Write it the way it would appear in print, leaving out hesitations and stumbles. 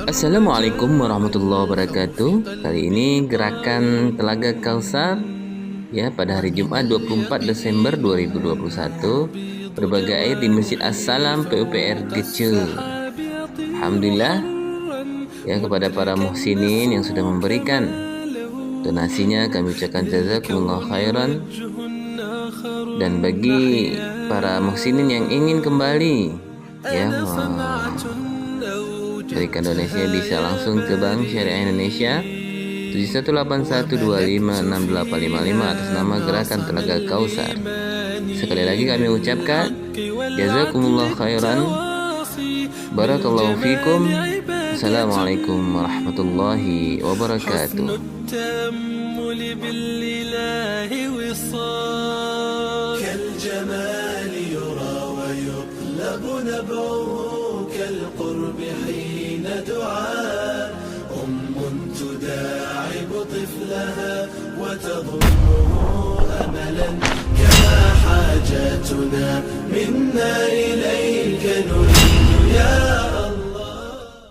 Assalamualaikum warahmatullahi wabarakatuh. Kali ini gerakan Telaga Kausar ya pada hari Jumat 24 Desember 2021 berbagai air di Masjid As-Salam PUPR Gece. Alhamdulillah ya kepada para muhsinin yang sudah memberikan donasinya, kami ucapkan jazakumullah khairan. Dan bagi para muhsinin yang ingin kembali ya berikan donasinya bisa langsung ke Bank Syariah Indonesia 7181256855 atas nama Gerakan Telaga Kausar. Sekali lagi kami ucapkan jazakumullah khairan, barakallahu fikum. Assalamualaikum warahmatullahi wabarakatuh. كالجمال يرى ويطلب نبعه كالقرب حين دعاء تداعب طفلها وتضمه أملا كما حاجاتنا